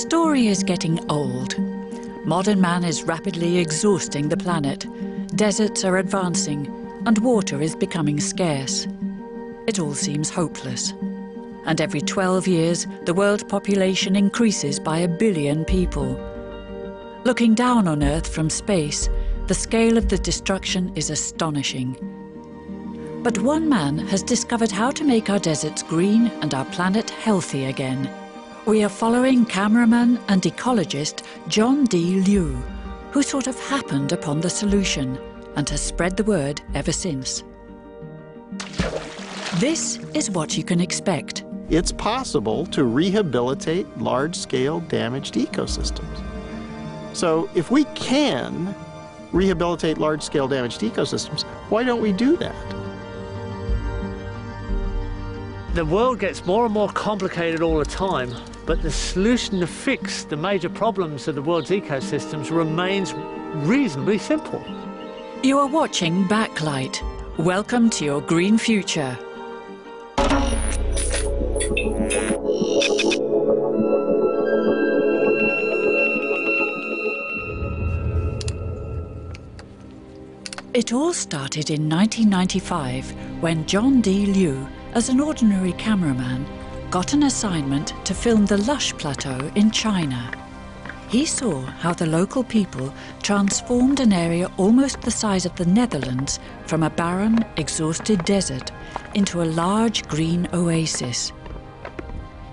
story is getting old. Modern man is rapidly exhausting the planet. Deserts are advancing, and water is becoming scarce. It all seems hopeless. And every 12 years, the world population increases by 1 billion people. Looking down on Earth from space, the scale of the destruction is astonishing. But one man has discovered how to make our deserts green and our planet healthy again. We are following cameraman and ecologist John D. Liu, who sort of happened upon the solution and has spread the word ever since. This is what you can expect. It's possible to rehabilitate large-scale damaged ecosystems. So if we can rehabilitate large-scale damaged ecosystems, why don't we do that? The world gets more and more complicated all the time, but the solution to fix the major problems of the world's ecosystems remains reasonably simple. You are watching Backlight. Welcome to your green future. It all started in 1995 when John D. Liu, as an ordinary cameraman, got an assignment to film the lush plateau in China. He saw how the local people transformed an area almost the size of the Netherlands from a barren, exhausted desert into a large green oasis.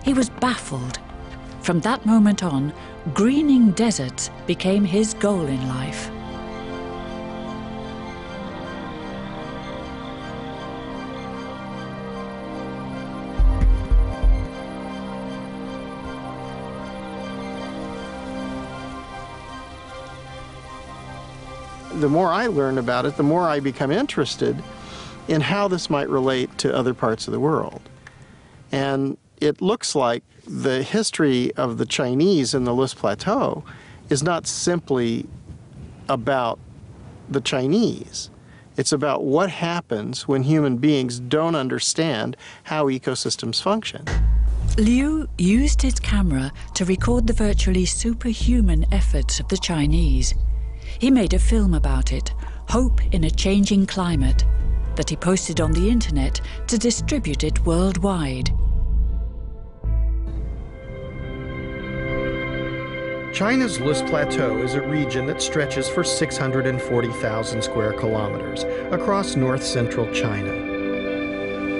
He was baffled. From that moment on, greening deserts became his goal in life. The more I learn about it, the more I become interested in how this might relate to other parts of the world. And it looks like the history of the Chinese in the Loess Plateau is not simply about the Chinese. It's about what happens when human beings don't understand how ecosystems function. Liu used his camera to record the virtually superhuman efforts of the Chinese. He made a film about it, Hope in a Changing Climate, that he posted on the internet to distribute it worldwide. China's Loess Plateau is a region that stretches for 640,000 square kilometers across north-central China.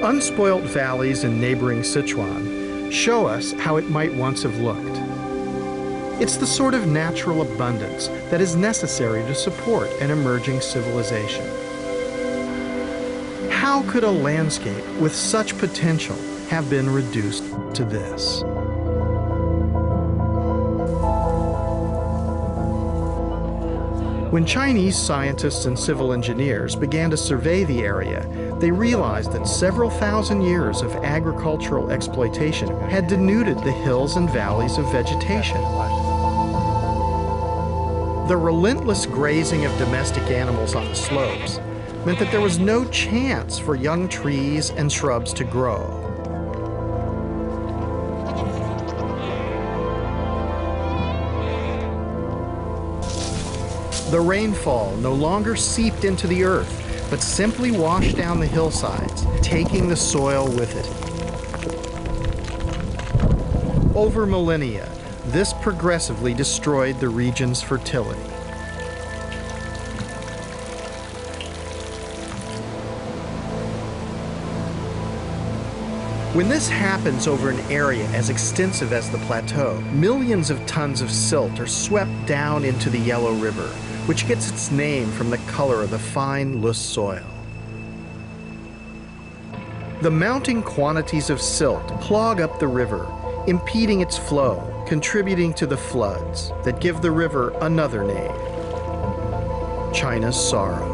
Unspoilt valleys in neighboring Sichuan show us how it might once have looked. It's the sort of natural abundance that is necessary to support an emerging civilization. How could a landscape with such potential have been reduced to this? When Chinese scientists and civil engineers began to survey the area, they realized that several thousand years of agricultural exploitation had denuded the hills and valleys of vegetation. The relentless grazing of domestic animals on the slopes meant that there was no chance for young trees and shrubs to grow. The rainfall no longer seeped into the earth, but simply washed down the hillsides, taking the soil with it. Over millennia, this progressively destroyed the region's fertility. When this happens over an area as extensive as the plateau, millions of tons of silt are swept down into the Yellow River, which gets its name from the color of the fine, loess soil. The mounting quantities of silt clog up the river, impeding its flow, contributing to the floods that give the river another name, China's Sorrow.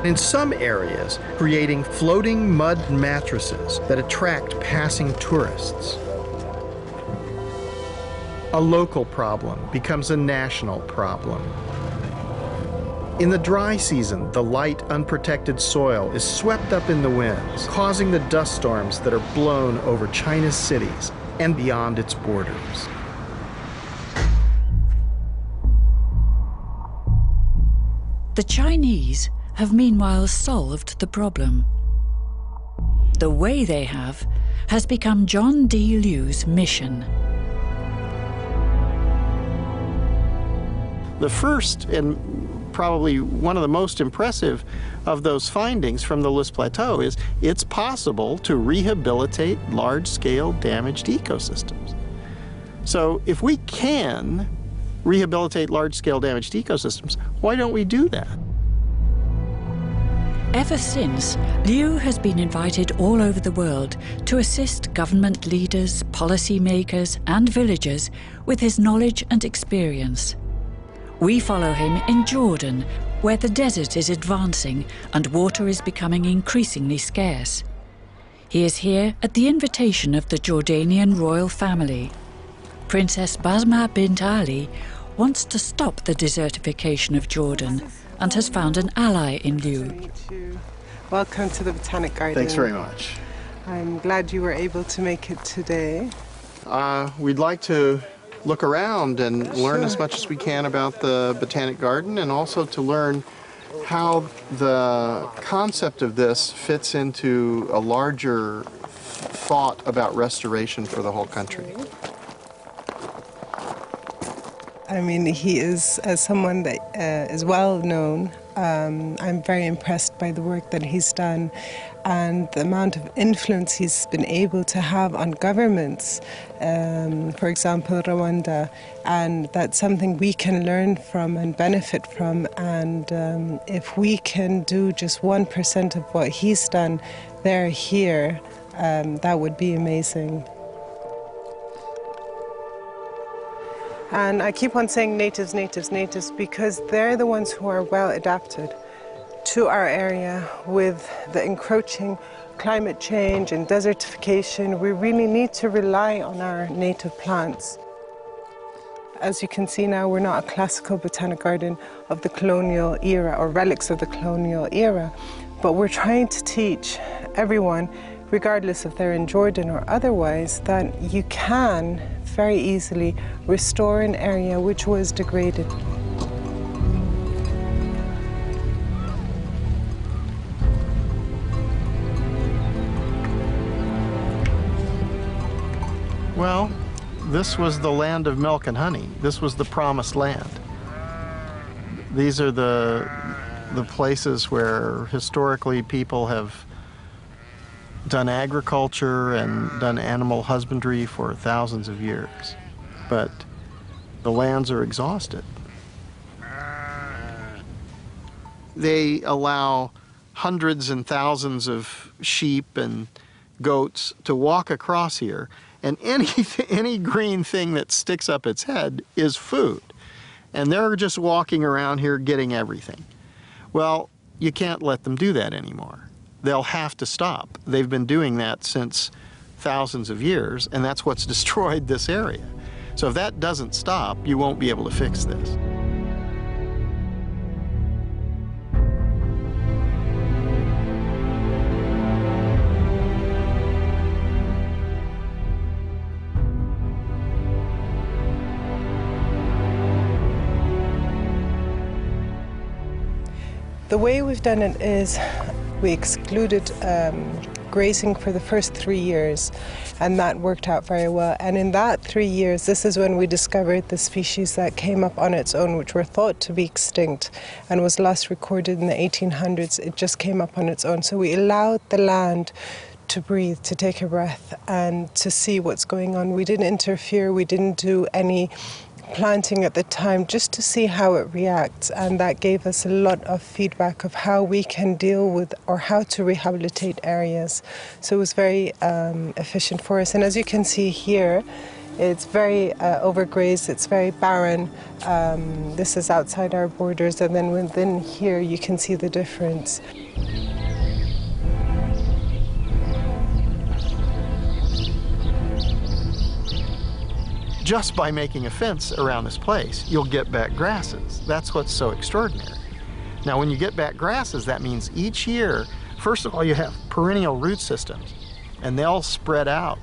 In some areas, creating floating mud mattresses that attract passing tourists. A local problem becomes a national problem. In the dry season, the light, unprotected soil is swept up in the winds, causing the dust storms that are blown over China's cities and beyond its borders. The Chinese have meanwhile solved the problem. The way they have has become John D. Liu's mission. The first and probably one of the most impressive of those findings from the Loess Plateau is it's possible to rehabilitate large-scale damaged ecosystems. So if we can rehabilitate large-scale damaged ecosystems, why don't we do that? Ever since, Liu has been invited all over the world to assist government leaders, policymakers, and villagers with his knowledge and experience. We follow him in Jordan, where the desert is advancing and water is becoming increasingly scarce. He is here at the invitation of the Jordanian royal family. Princess Basma bint Ali wants to stop the desertification of Jordan and has found an ally in Liu. Welcome to the Botanic Garden. Thanks very much. I'm glad you were able to make it today. We'd like to look around and learn as much as we can about the Botanic Garden, and also to learn how the concept of this fits into a larger thought about restoration for the whole country. I mean, he is, as someone that is well known, I'm very impressed by the work that he's done and the amount of influence he's been able to have on governments, for example, Rwanda, and that's something we can learn from and benefit from. And if we can do just 1% of what he's done here, that would be amazing. And I keep on saying natives, natives, natives, because they're the ones who are well adapted to our area with the encroaching climate change and desertification. We really need to rely on our native plants. As you can see now, we're not a classical botanic garden of the colonial era or relics of the colonial era, but we're trying to teach everyone, regardless if they're in Jordan or otherwise, that you can very easily restore an area which was degraded. Well, this was the land of milk and honey. This was the promised land. These are the places where historically people have done agriculture and done animal husbandry for thousands of years, but the lands are exhausted. They allow hundreds and thousands of sheep and goats to walk across here, and any green thing that sticks up its head is food, and they're just walking around here getting everything. Well, you can't let them do that anymore. They'll have to stop. They've been doing that since thousands of years, and that's what's destroyed this area. So if that doesn't stop, you won't be able to fix this. The way we've done it is we excluded grazing for the first 3 years, and that worked out very well. And in that 3 years, this is when we discovered the species that came up on its own, which were thought to be extinct and was last recorded in the 1800s. It just came up on its own. So we allowed the land to breathe, to take a breath, and to see what's going on. We didn't interfere, we didn't do any planting at the time, just to see how it reacts, and that gave us a lot of feedback of how we can deal with or how to rehabilitate areas. So it was very efficient for us, and as you can see here, it's very overgrazed, it's very barren. This is outside our borders, and then within here you can see the difference. Just by making a fence around this place, you'll get back grasses. That's what's so extraordinary. Now, when you get back grasses, that means each year, first of all, you have perennial root systems, and they'll spread out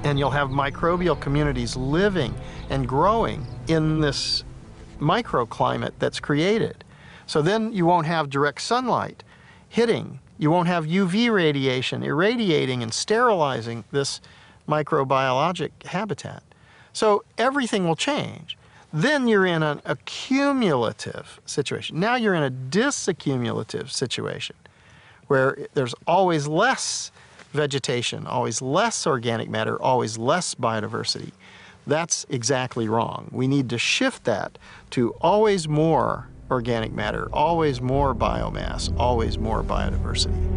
And you'll have microbial communities living and growing in this microclimate that's created. So then you won't have direct sunlight hitting. You won't have UV radiation irradiating and sterilizing this microbiologic habitat. So everything will change. Then you're in an accumulative situation. Now you're in a disaccumulative situation where there's always less vegetation, always less organic matter, always less biodiversity. That's exactly wrong. We need to shift that to always more organic matter, always more biomass, always more biodiversity.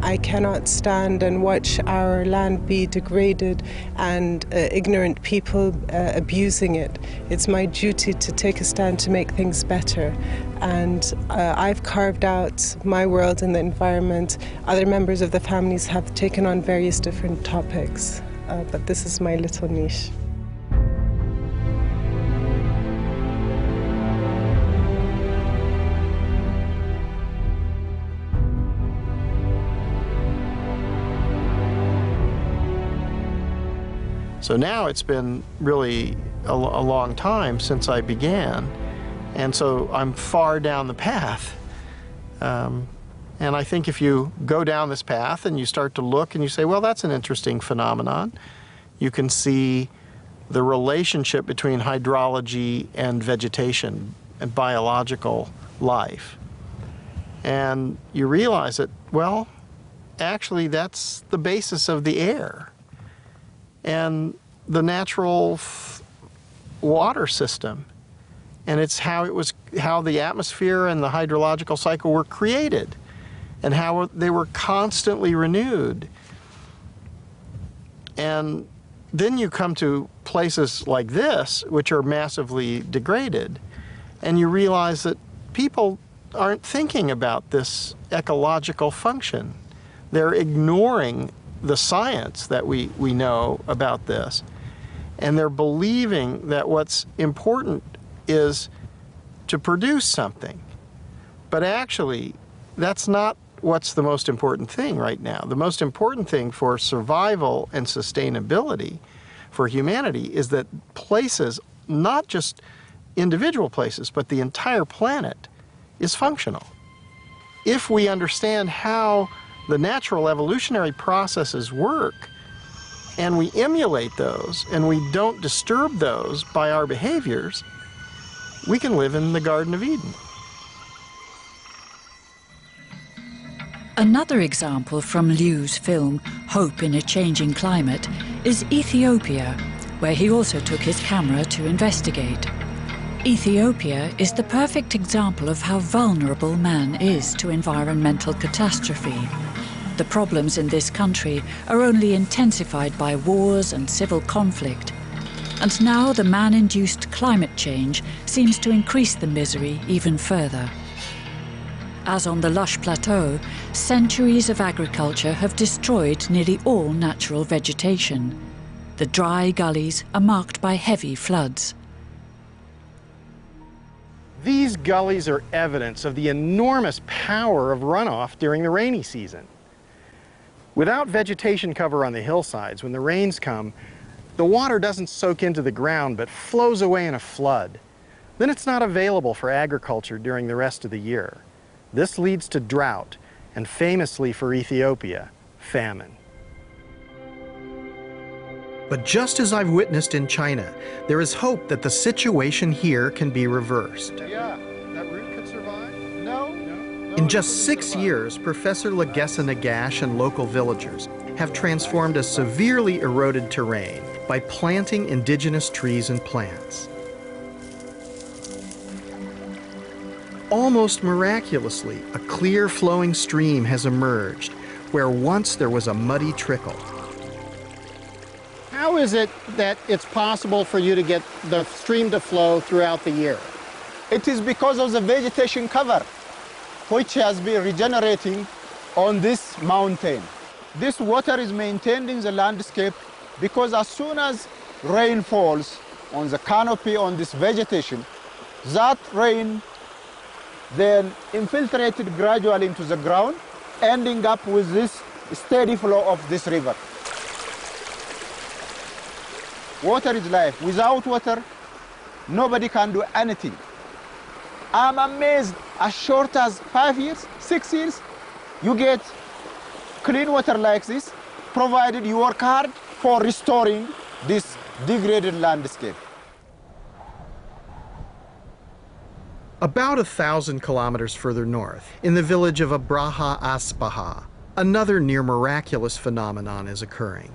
I cannot stand and watch our land be degraded and ignorant people abusing it. It's my duty to take a stand to make things better. And I've carved out my world in the environment. Other members of the families have taken on various different topics, but this is my little niche. So now it's been really a long time since I began, and so I'm far down the path. And I think if you go down this path and you start to look and you say, well, that's an interesting phenomenon, you can see the relationship between hydrology and vegetation and biological life. And you realize that, well, actually that's the basis of the air and the natural water system, and it's how the atmosphere and the hydrological cycle were created, and how they were constantly renewed. And then you come to places like this, which are massively degraded, and you realize that people aren't thinking about this ecological function. They're ignoring the science that we know about this, and they're believing that what's important is to produce something. But actually, that's not what's the most important thing right now. The most important thing for survival and sustainability for humanity is that places, not just individual places, but the entire planet, is functional. If we understand how the natural evolutionary processes work, and we emulate those, and we don't disturb those by our behaviors, we can live in the Garden of Eden. Another example from Liu's film, Hope in a Changing Climate, is Ethiopia, where he also took his camera to investigate. Ethiopia is the perfect example of how vulnerable man is to environmental catastrophe. The problems in this country are only intensified by wars and civil conflict. And now the man-induced climate change seems to increase the misery even further. As on the lush plateau, centuries of agriculture have destroyed nearly all natural vegetation. The dry gullies are marked by heavy floods. These gullies are evidence of the enormous power of runoff during the rainy season. Without vegetation cover on the hillsides, when the rains come, the water doesn't soak into the ground but flows away in a flood. Then it's not available for agriculture during the rest of the year. This leads to drought, and famously for Ethiopia, famine. But just as I've witnessed in China, there is hope that the situation here can be reversed. Yeah, that root could survive? No. In just 6 years, Professor Legessa Nagash and local villagers have transformed a severely eroded terrain by planting indigenous trees and plants. Almost miraculously, a clear flowing stream has emerged where once there was a muddy trickle. How is it that it's possible for you to get the stream to flow throughout the year? It is because of the vegetation cover, which has been regenerating on this mountain. This water is maintained in the landscape because as soon as rain falls on the canopy on this vegetation, that rain then infiltrated gradually into the ground, ending up with this steady flow of this river. Water is life. Without water, nobody can do anything. I'm amazed, as short as 5 years, 6 years, you get clean water like this, provided you work hard for restoring this degraded landscape. About 1,000 kilometers further north, in the village of Abraha Asbaha, another near miraculous phenomenon is occurring.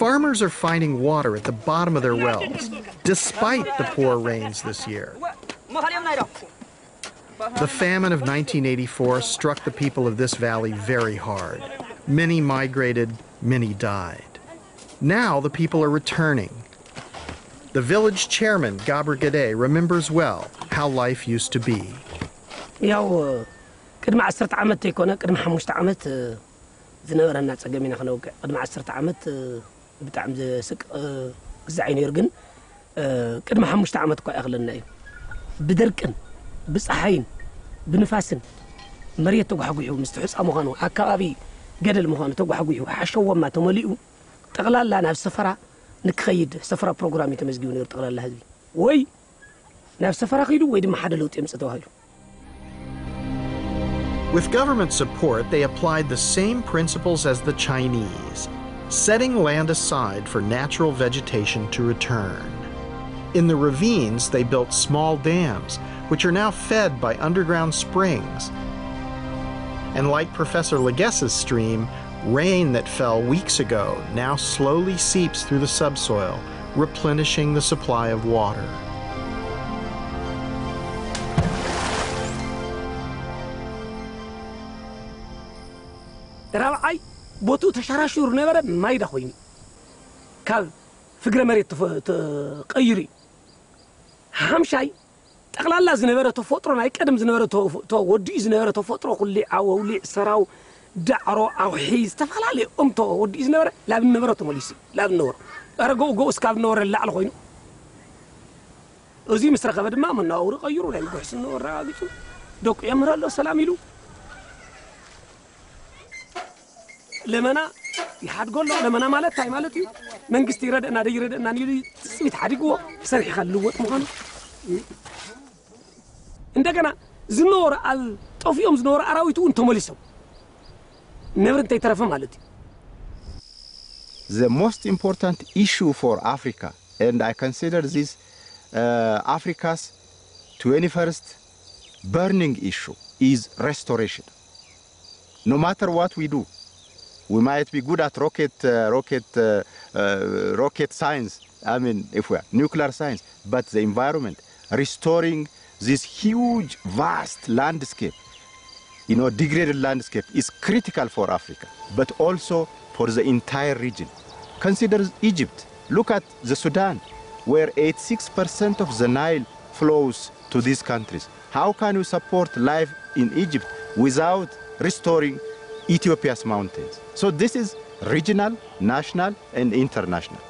Farmers are finding water at the bottom of their wells, despite the poor rains this year. The famine of 1984 struck the people of this valley very hard. Many migrated, many died. Now the people are returning. The village chairman, Goodall, remembers well how life used to be. ቅድሚ 10 ዓመት ይኮነ ቅድሚ 5 ዓመት ዝነበረና ጸገሚና ክነውቅዕ ቅድሚ 10 ዓመት ብጣዕሚ ዝስቅ ግዛዕ ነይሩ ግን ቅድሚ 5 ዓመት እኳ ይኽለና እዩ ብድርቅን ብፀሓይን ብንፋስን መሬት ተጓሕጉሑ ምስ ትሕፃ ምዃኑ ኣከባቢ ገደል ምዃኑ ተጓሕጉሑ ሓሸወማ ተመሊኡ ጠቕላላ ናብ ሰፈራ ንክኸይድ ሰፈራ ፕሮግራም የተመዝጊቡ ነይሩ ጠቕላላ ህዝቢ ወይ ናብ ሰፈራ ኺዱ ወይ ድማ ሓደ ለውጥ የምፅእ ተባሂሉ With government support, they applied the same principles as the Chinese, setting land aside for natural vegetation to return. In the ravines, they built small dams, which are now fed by underground springs. And like Professor Leges's stream, rain that fell weeks ago now slowly seeps through the subsoil, replenishing the supply of water. رابعي بوتو تشراشور نبرة ما يدخوين كاب فكرة مريت تقيري همشي تقلال لازم نبرة تفطر نايك قدم زنبرة ودي زنبرة تفطر كل عولي سراو دعرو أو حيز تفعلالي تو ودي زنبرة لا بالنبرة تمليسي لا بالنور أرجو جو اسكاب نور اللي على خوينه وزي مسرقة بدل ما من نور غيروا يعني بحس النور راقيتو دوك يمر الله سلام يلو لمنا يحد قول له لمنا مالت هاي مالتي من قست يرد أنا يرد أنا يريد تسميت حد يقوى سرح يخلوه مخان عندنا زنور على توفيهم زنور أراويتو أنتم مليسوا never أنت يترفع مالتي. The most important issue for Africa, and I consider this Africa's 21st burning issue, is restoration. No matter what we do, we might be good at rocket science, I mean, if we are nuclear science, but the environment, restoring this huge, vast landscape, degraded landscape is critical for Africa, but also for the entire region. Consider Egypt. Look at the Sudan, where 86% of the Nile flows to these countries. How can we support life in Egypt without restoring Ethiopia's mountains? So this is regional, national, and international.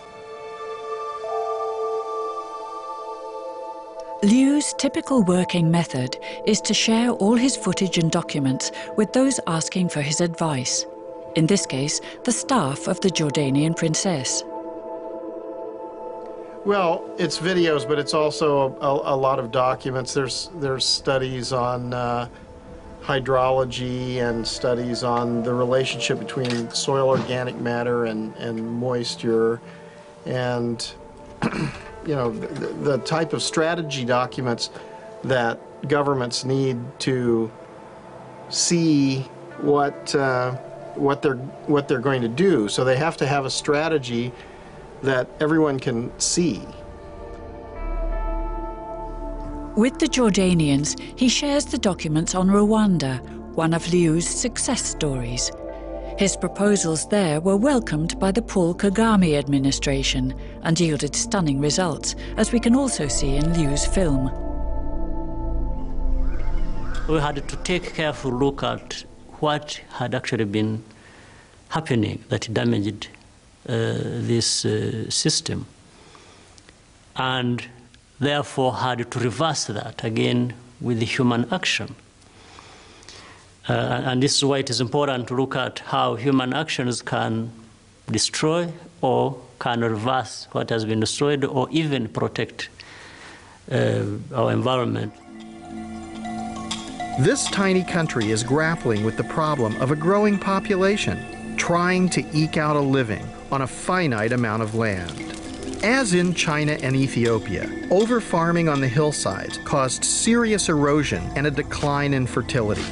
Liu's typical working method is to share all his footage and documents with those asking for his advice. In this case, the staff of the Jordanian princess. Well, it's videos, but it's also a lot of documents. There's studies on hydrology and studies on the relationship between soil organic matter and moisture, and the type of strategy documents that governments need to see what they're going to do. So they have to have a strategy that everyone can see. With the Jordanians, he shares the documents on Rwanda, one of Liu's success stories. His proposals there were welcomed by the Paul Kagame administration and yielded stunning results, as we can also see in Liu's film. We had to take a careful look at what had actually been happening that damaged this system, and therefore had to reverse that again with the human action. And this is why it is important to look at how human actions can destroy or can reverse what has been destroyed or even protect our environment. This tiny country is grappling with the problem of a growing population, trying to eke out a living on a finite amount of land. As in China and Ethiopia, over-farming on the hillsides caused serious erosion and a decline in fertility,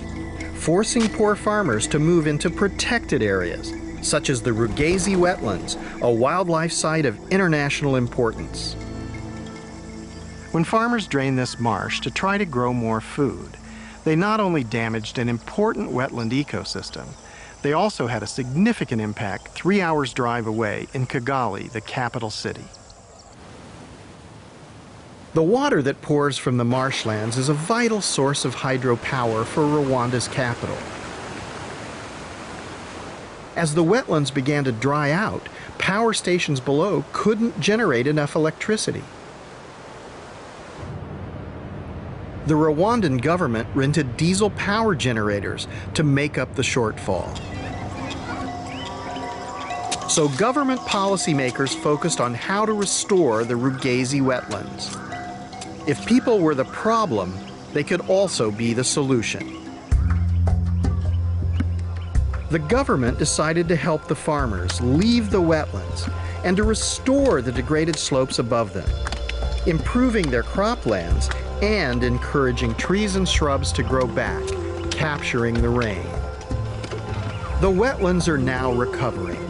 forcing poor farmers to move into protected areas, such as the Rugazi wetlands, a wildlife site of international importance. When farmers drained this marsh to try to grow more food, they not only damaged an important wetland ecosystem, they also had a significant impact 3 hours' drive away in Kigali, the capital city. The water that pours from the marshlands is a vital source of hydropower for Rwanda's capital. As the wetlands began to dry out, power stations below couldn't generate enough electricity. The Rwandan government rented diesel power generators to make up the shortfall. So government policymakers focused on how to restore the Rugazi wetlands. If people were the problem, they could also be the solution. The government decided to help the farmers leave the wetlands and to restore the degraded slopes above them, improving their croplands and encouraging trees and shrubs to grow back, capturing the rain. The wetlands are now recovering.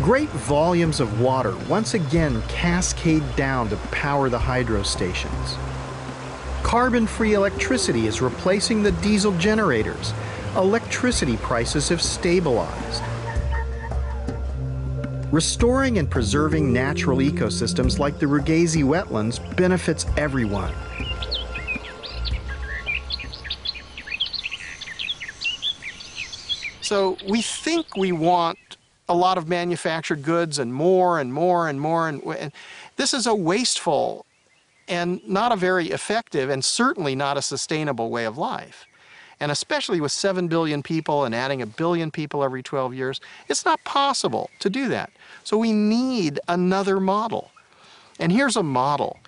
Great volumes of water once again cascade down to power the hydro stations. Carbon-free electricity is replacing the diesel generators. Electricity prices have stabilized. Restoring and preserving natural ecosystems like the Rugazi wetlands benefits everyone. So we think we want a lot of manufactured goods and more and more and more, and this is a wasteful and not a very effective and certainly not a sustainable way of life. And especially with 7 billion people and adding 1 billion people every 12 years, it's not possible to do that. So we need another model. And here's a model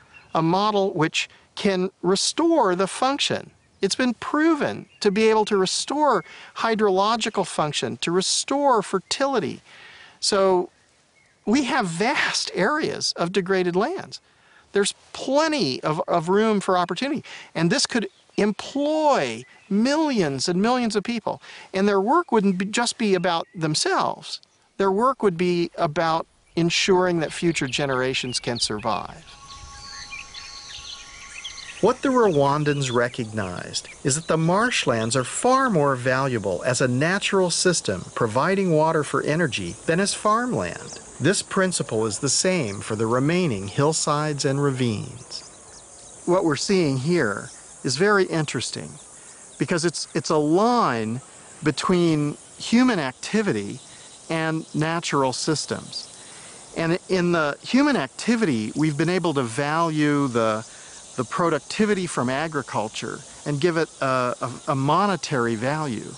which can restore the function. It's been proven to be able to restore hydrological function, to restore fertility. So we have vast areas of degraded lands. There's plenty of room for opportunity. And this could employ millions and millions of people. And their work wouldn't just be about themselves. Their work would be about ensuring that future generations can survive. What the Rwandans recognized is that the marshlands are far more valuable as a natural system providing water for energy than as farmland. This principle is the same for the remaining hillsides and ravines. What we're seeing here is very interesting because it's a line between human activity and natural systems. And in the human activity, we've been able to value the productivity from agriculture and give it a monetary value.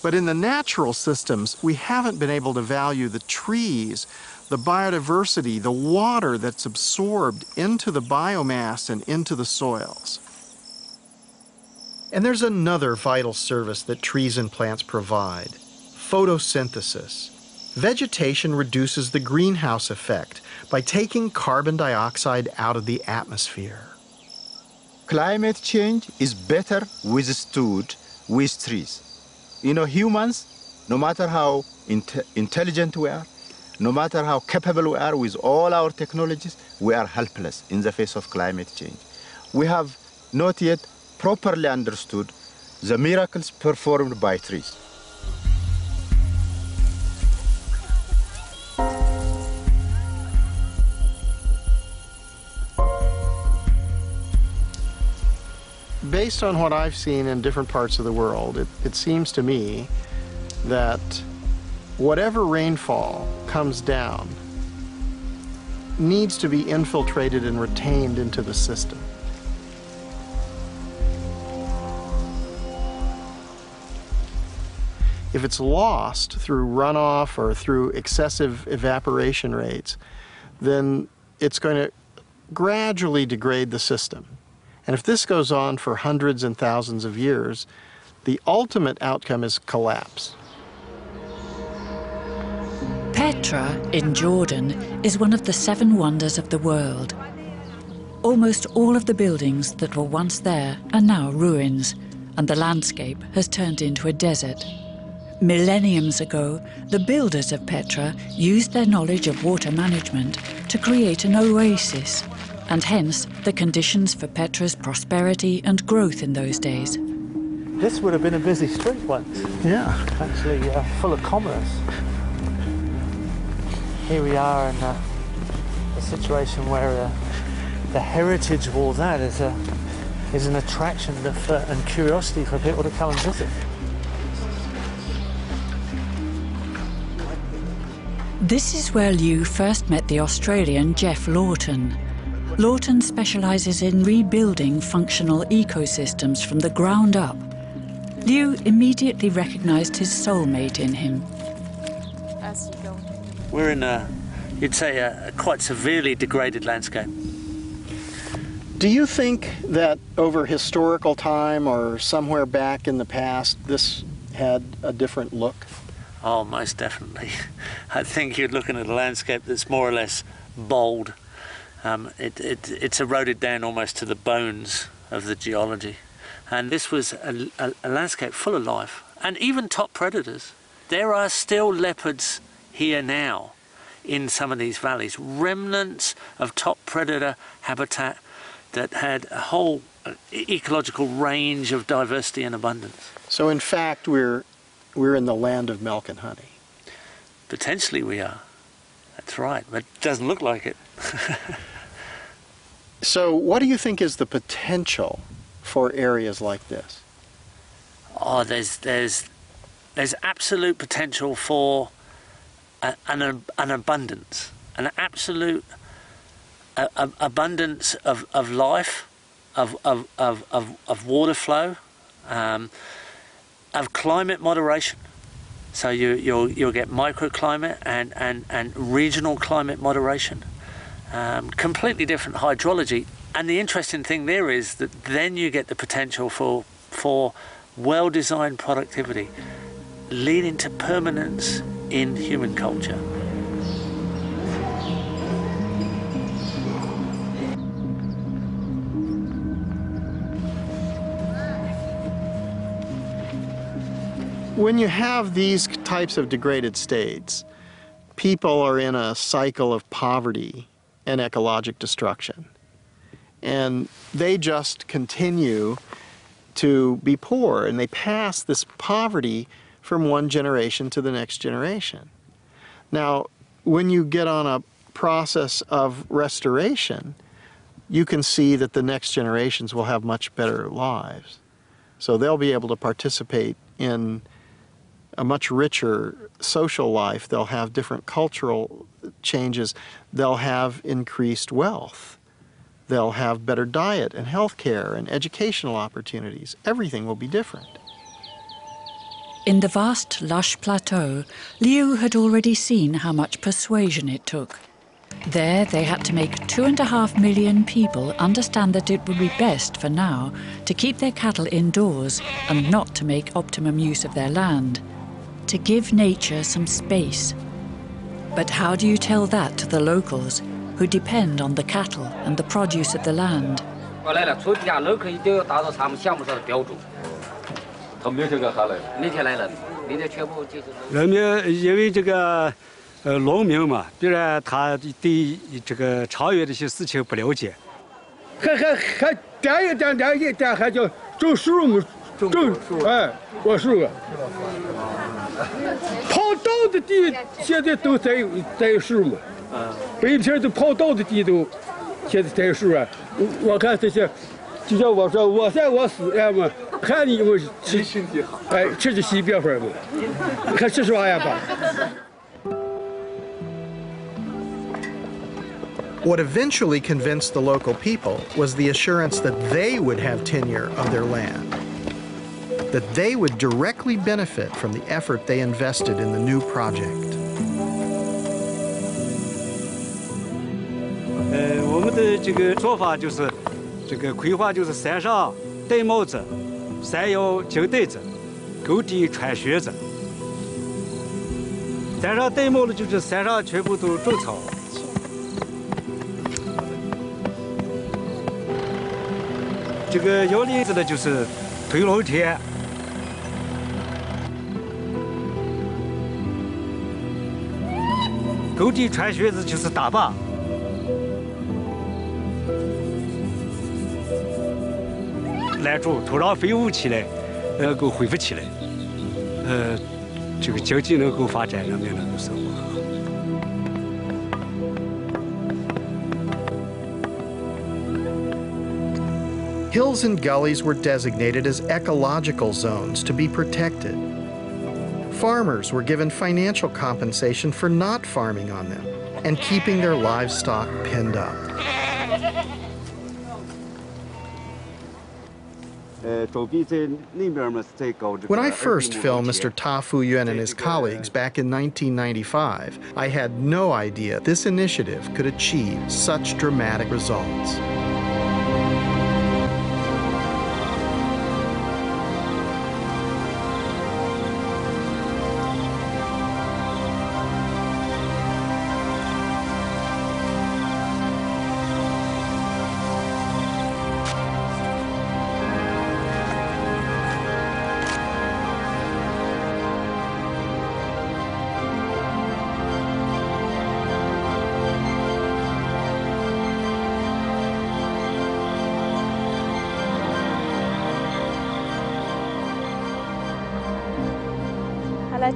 But in the natural systems, we haven't been able to value the trees, the biodiversity, the water that's absorbed into the biomass and into the soils. And there's another vital service that trees and plants provide: photosynthesis. Vegetation reduces the greenhouse effect by taking carbon dioxide out of the atmosphere. Climate change is better withstood with trees. You know, humans, no matter how intelligent we are, no matter how capable we are with all our technologies, we are helpless in the face of climate change. We have not yet properly understood the miracles performed by trees. Based on what I've seen in different parts of the world, it seems to me that whatever rainfall comes down needs to be infiltrated and retained into the system. If it's lost through runoff or through excessive evaporation rates, then it's going to gradually degrade the system. And if this goes on for hundreds and thousands of years, the ultimate outcome is collapse. Petra in Jordan is one of the 7 wonders of the world. Almost all of the buildings that were once there are now ruins, and the landscape has turned into a desert. Millenniums ago, the builders of Petra used their knowledge of water management to create an oasis, and hence the conditions for Petra's prosperity and growth in those days. This would have been a busy street once. Yeah. Actually full of commerce. Here we are in a situation where the heritage of all that is an attraction and curiosity for people to come and visit. This is where Liu first met the Australian Jeff Lawton. Lawton specialises in rebuilding functional ecosystems from the ground up. Liu immediately recognised his soulmate in him. We're in you'd say, a quite severely degraded landscape. Do you think that over historical time or somewhere back in the past, this had a different look? Oh, most definitely. I think you're looking at a landscape that's more or less bald. It's eroded down almost to the bones of the geology. And this was a landscape full of life, and even top predators. There are still leopards here now in some of these valleys, remnants of top predator habitat that had a whole ecological range of diversity and abundance. So in fact, we're in the land of milk and honey. Potentially we are. That's right, but it doesn't look like it. So what do you think is the potential for areas like this? Oh, there's absolute potential for an abundance, an absolute abundance of life, of water flow, of climate moderation. So you'll get microclimate and regional climate moderation, completely different hydrology. And the interesting thing there is that then you get the potential for well-designed productivity, leading to permanence in human culture. When you have these types of degraded states, people are in a cycle of poverty and ecologic destruction. And they just continue to be poor, and they pass this poverty from one generation to the next generation. Now, when you get on a process of restoration, you can see that the next generations will have much better lives. So they'll be able to participate in a much richer social life. They'll have different cultural changes. They'll have increased wealth. They'll have better diet and health care and educational opportunities. Everything will be different. In the vast, lush plateau, Liu had already seen how much persuasion it took. There, they had to make 2.5 million people understand that it would be best for now to keep their cattle indoors and not to make optimum use of their land, to give nature some space. But how do you tell that to the locals who depend on the cattle and the produce of the land? What eventually convinced the local people was the assurance that they would have tenure of their land. that they would directly benefit from the effort they invested in the new project. 我们的这个做法就是，这个规划就是山上戴帽子，山腰紧带着，沟底穿靴子。山上戴帽子就是山上全部都种草。这个摇铃子的就是推老天。沟底穿靴子就是打坝。 拦住土壤废物起来，能够恢复起来，这个经济能够发展，人民能够生活很好。 Hills and gullies were designated as ecological zones to be protected. Farmers were given financial compensation for not farming on them and keeping their livestock penned up. When I first filmed Mr. Ta Fuyuan and his colleagues back in 1995, I had no idea this initiative could achieve such dramatic results.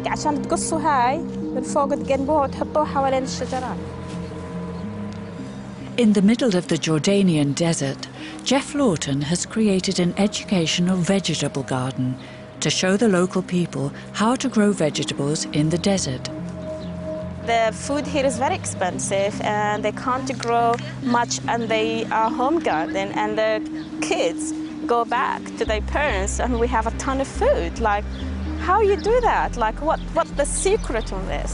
عشان تقصوا هاي من فوق تجنبوها وتحطوها حوالين الشجرات. In the middle of the Jordanian desert, Jeff Lawton has created an educational vegetable garden to show the local people how to grow vegetables in the desert. The food here is very expensive and they can't grow much and they are home garden and the kids go back to their parents and we have a ton of food. Like, how you do that? Like, what's the secret on this?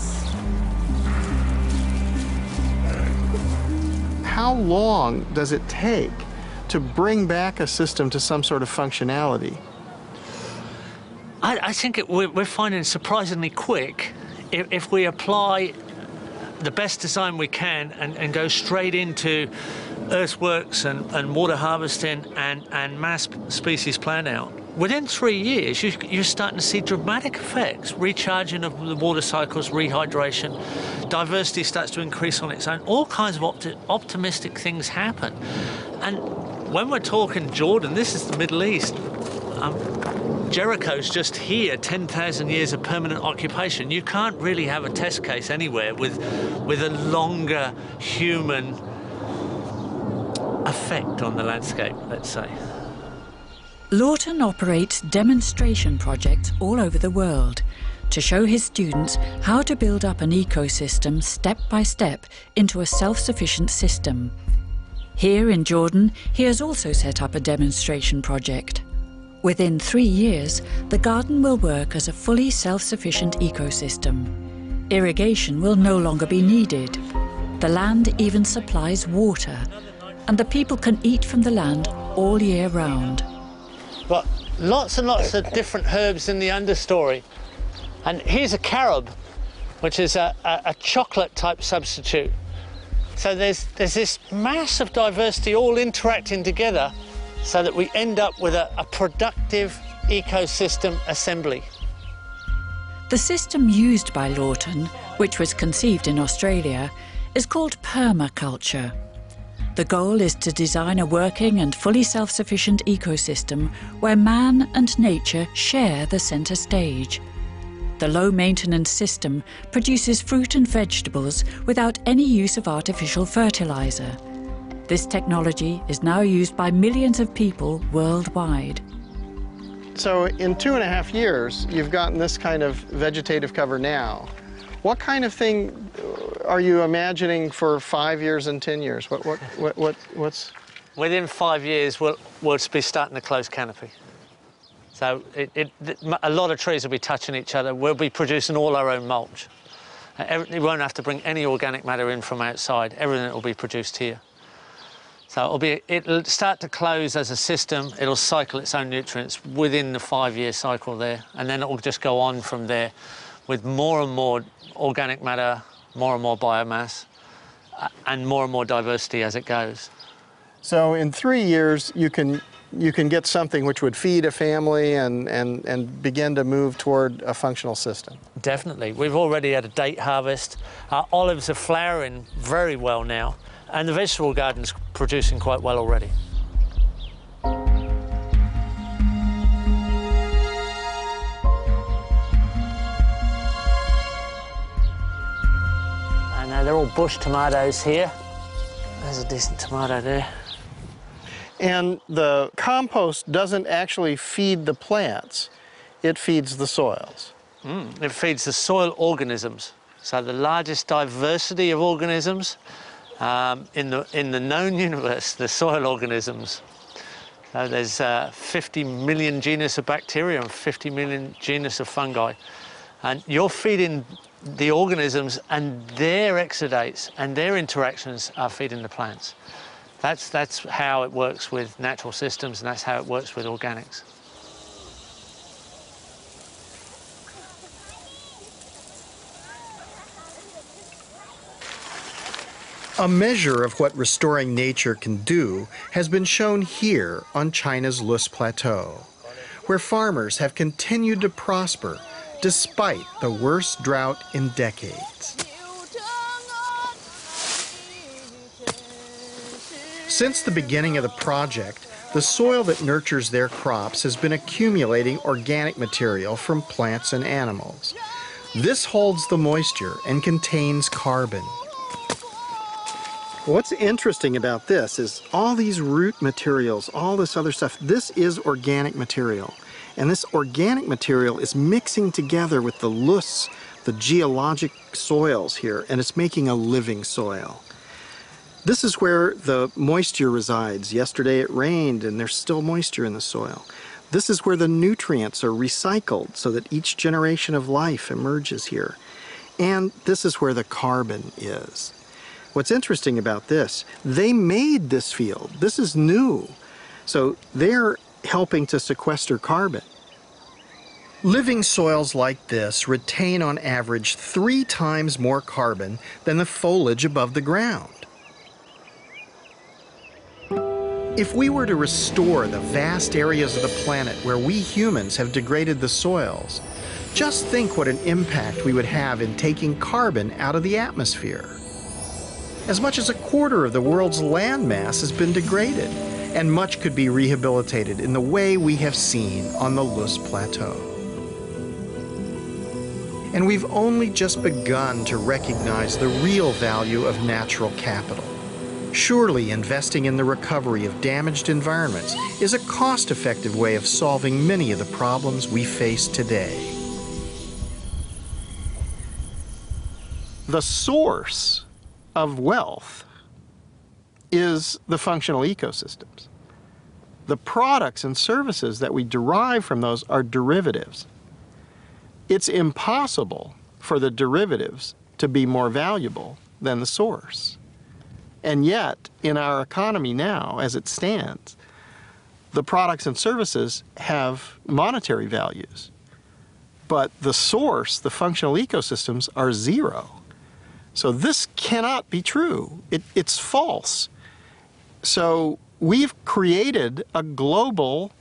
How long does it take to bring back a system to some sort of functionality? I think we're finding surprisingly quick if we apply the best design we can and go straight into earthworks and water harvesting and mass species plan out. Within 3 years, you're starting to see dramatic effects, recharging of the water cycles, rehydration, diversity starts to increase on its own, all kinds of optimistic things happen. And when we're talking Jordan, this is the Middle East. Jericho's just here, 10,000 years of permanent occupation. You can't really have a test case anywhere with a longer human effect on the landscape, let's say. Lawton operates demonstration projects all over the world to show his students how to build up an ecosystem step by step into a self-sufficient system. Here in Jordan, he has also set up a demonstration project. Within 3 years, the garden will work as a fully self-sufficient ecosystem. Irrigation will no longer be needed. The land even supplies water, and the people can eat from the land all year round. But lots and lots of different herbs in the understory. And here's a carob, which is a chocolate type substitute. So there's this mass of diversity all interacting together so that we end up with a productive ecosystem assembly. The system used by Lawton, which was conceived in Australia, is called permaculture. The goal is to design a working and fully self-sufficient ecosystem where man and nature share the centre stage. The low-maintenance system produces fruit and vegetables without any use of artificial fertiliser. This technology is now used by millions of people worldwide. So in 2.5 years, you've gotten this kind of vegetative cover now. What kind of thing are you imagining for 5 years and 10 years? What's? Within 5 years, we'll be starting a closed canopy. So a lot of trees will be touching each other. We'll be producing all our own mulch. We won't have to bring any organic matter in from outside. Everything will be produced here. So it'll start to close as a system. It'll cycle its own nutrients within the 5-year cycle there, and then it will just go on from there with more and more organic matter, more and more biomass, and more diversity as it goes. So in 3 years, you can get something which would feed a family and begin to move toward a functional system. Definitely. We've already had a date harvest. Our olives are flowering very well now, and the vegetable garden's producing quite well already. And they're all bush tomatoes here. There's a decent tomato there. And the compost doesn't actually feed the plants, it feeds the soils. It feeds the soil organisms. So the largest diversity of organisms in the known universe, the soil organisms. So there's 50 million genus of bacteria and 50 million genus of fungi. And you're feeding the organisms, and their exudates and their interactions are feeding the plants. That's how it works with natural systems, and that's how it works with organics. A measure of what restoring nature can do has been shown here on China's Lus Plateau, where farmers have continued to prosper despite the worst drought in decades. Since the beginning of the project, the soil that nurtures their crops has been accumulating organic material from plants and animals. This holds the moisture and contains carbon. What's interesting about this is all these root materials, all this other stuff, this is organic material. And this organic material is mixing together with the loess, the geologic soils here, and it's making a living soil. This is where the moisture resides. Yesterday it rained and there's still moisture in the soil. This is where the nutrients are recycled so that each generation of life emerges here. And this is where the carbon is. What's interesting about this, they made this field. This is new. So they're helping to sequester carbon. Living soils like this retain on average 3 times more carbon than the foliage above the ground. If we were to restore the vast areas of the planet where we humans have degraded the soils, just think what an impact we would have in taking carbon out of the atmosphere. As much as 1/4 of the world's land mass has been degraded, and much could be rehabilitated in the way we have seen on the Lus Plateau. And we've only just begun to recognize the real value of natural capital. Surely investing in the recovery of damaged environments is a cost-effective way of solving many of the problems we face today. The source of wealth is the functional ecosystems. The products and services that we derive from those are derivatives. It's impossible for the derivatives to be more valuable than the source. And yet, in our economy now, as it stands, the products and services have monetary values. But the source, the functional ecosystems, are zero. So this cannot be true. It's false. So we've created a global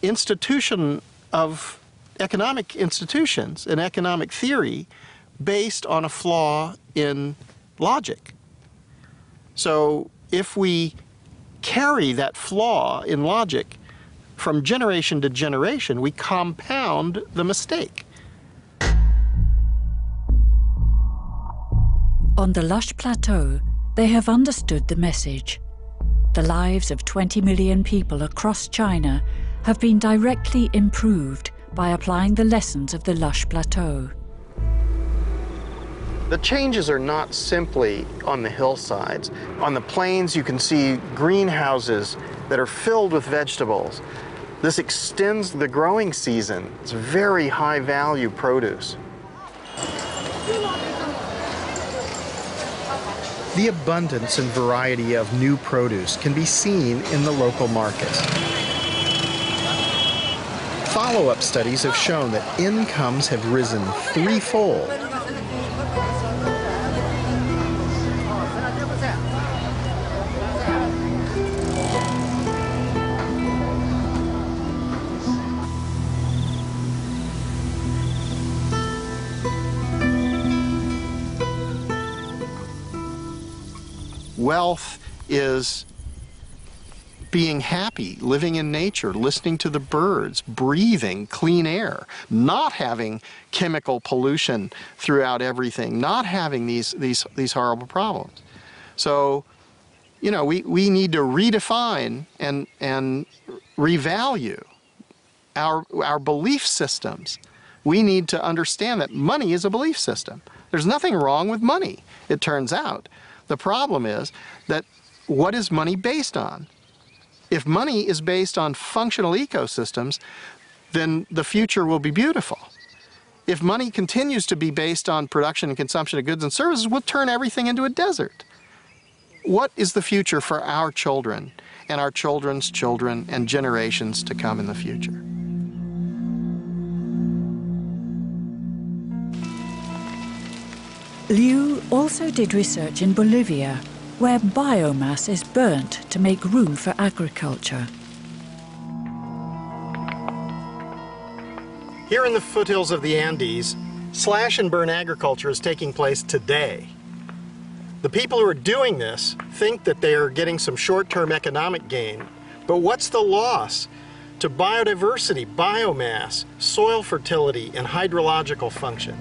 institution of economic institutions, an economic theory based on a flaw in logic. So if we carry that flaw in logic from generation to generation, we compound the mistake. On the lush plateau, they have understood the message. The lives of 20 million people across China have been directly improved by applying the lessons of the lush plateau. The changes are not simply on the hillsides. On the plains, you can see greenhouses that are filled with vegetables. This extends the growing season. It's very high value produce. The abundance and variety of new produce can be seen in the local markets. Follow-up studies have shown that incomes have risen threefold. Wealth is being happy, living in nature, listening to the birds, breathing clean air, not having chemical pollution throughout everything, not having these horrible problems. So, you know, we need to redefine and revalue our belief systems. We need to understand that money is a belief system. There's nothing wrong with money, it turns out. The problem is that what is money based on? If money is based on functional ecosystems, then the future will be beautiful. If money continues to be based on production and consumption of goods and services, we'll turn everything into a desert. What is the future for our children and our children's children and generations to come in the future? Liu also did research in Bolivia, where biomass is burnt to make room for agriculture. Here in the foothills of the Andes, slash and burn agriculture is taking place today. The people who are doing this think that they are getting some short-term economic gain, but what's the loss to biodiversity, biomass, soil fertility, and hydrological function?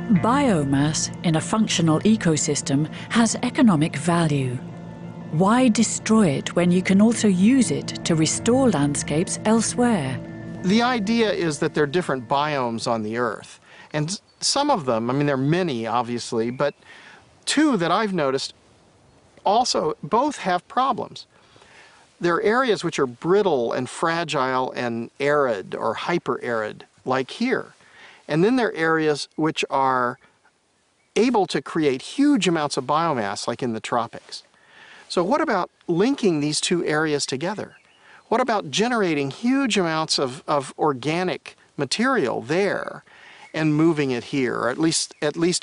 Biomass in a functional ecosystem has economic value. Why destroy it when you can also use it to restore landscapes elsewhere? The idea is that there are different biomes on the Earth. And some of them, I mean, there are many, obviously, but two that I've noticed also both have problems. There are areas which are brittle and fragile and arid or hyper-arid, like here. And then there are areas which are able to create huge amounts of biomass, like in the tropics. So what about linking these two areas together? What about generating huge amounts of organic material there and moving it here, or at least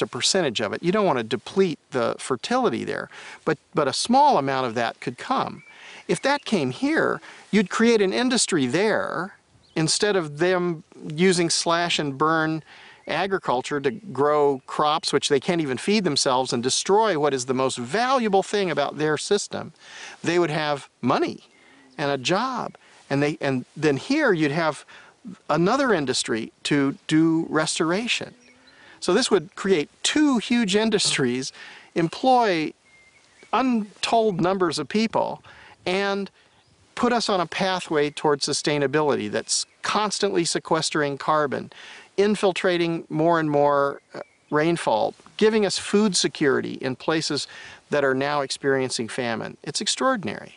a percentage of it? You don't want to deplete the fertility there, but a small amount of that could come. If that came here, you'd create an industry there, instead of them using slash and burn agriculture to grow crops which they can't even feed themselves and destroy what is the most valuable thing about their system. They would have money and a job, and then here you'd have another industry to do restoration. So this would create two huge industries, employ untold numbers of people, and put us on a pathway towards sustainability that's constantly sequestering carbon, infiltrating more and more rainfall, giving us food security in places that are now experiencing famine. It's extraordinary.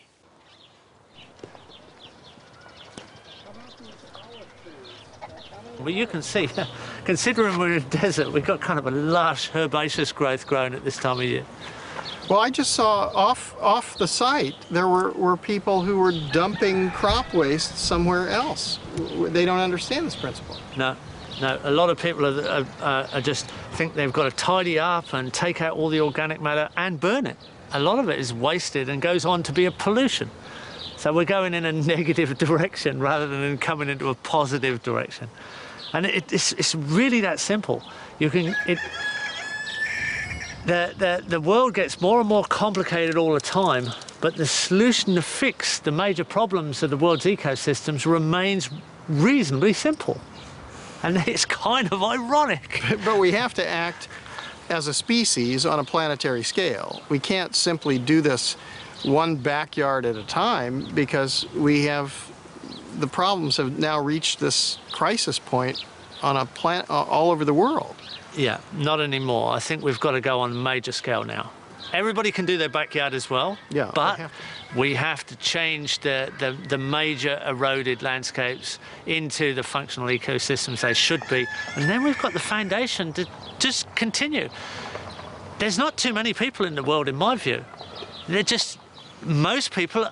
Well, you can see, considering we're in a desert, we've got kind of a lush herbaceous growth growing at this time of year. Well, I just saw off the site, there were people who were dumping crop waste somewhere else. They don't understand this principle. No, a lot of people are just think they've got to tidy up and take out all the organic matter and burn it. A lot of it is wasted and goes on to be a pollution. So we're going in a negative direction rather than coming into a positive direction. And it's really that simple. The world gets more and more complicated all the time, but the solution to fix the major problems of the world's ecosystems remains reasonably simple. And it's kind of ironic. But we have to act as a species on a planetary scale. We can't simply do this one backyard at a time, because the problems have now reached this crisis point on a planet all over the world. Yeah, not anymore. I think we've got to go on a major scale now. everybody can do their backyard as well. Yeah, but we have to change the major eroded landscapes into the functional ecosystems they should be. And then we've got the foundation to just continue. There's not too many people in the world, in my view. Most people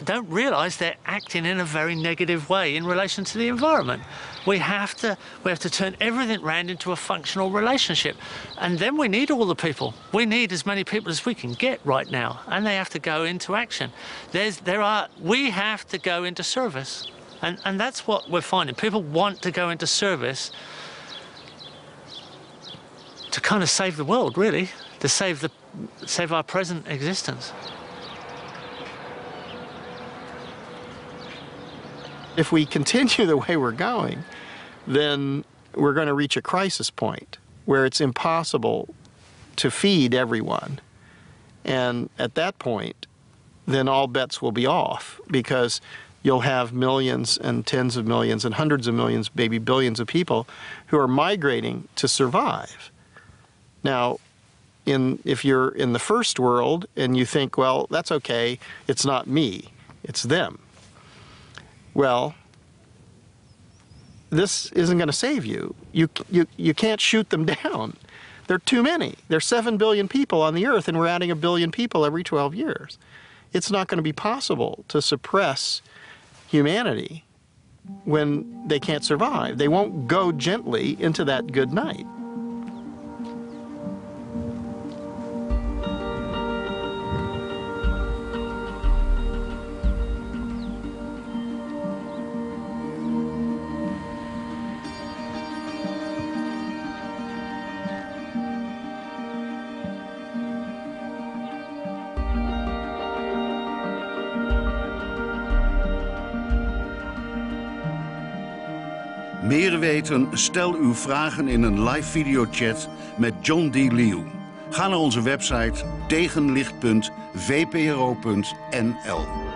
don't realise they're acting in a very negative way in relation to the environment. We have to turn everything round into a functional relationship, and then we need all the people. We need as many people as we can get right now, and they have to go into action. We have to go into service, and that's what we're finding. People want to go into service to kind of save the world, really, to save our present existence. If we continue the way we're going, then we're going to reach a crisis point where it's impossible to feed everyone. And at that point, then all bets will be off, because you'll have millions and tens of millions and hundreds of millions, maybe billions of people who are migrating to survive. Now, if you're in the first world and you think, well, that's okay, it's not me, it's them. Well, this isn't going to save you. You can't shoot them down. There are too many. There's 7 billion people on the earth, and we're adding 1 billion people every 12 years. It's not going to be possible to suppress humanity when they can't survive. They won't go gently into that good night. Meer weten? Stel uw vragen in een live videochat met John D. Liu. Ga naar onze website tegenlicht.vpro.nl.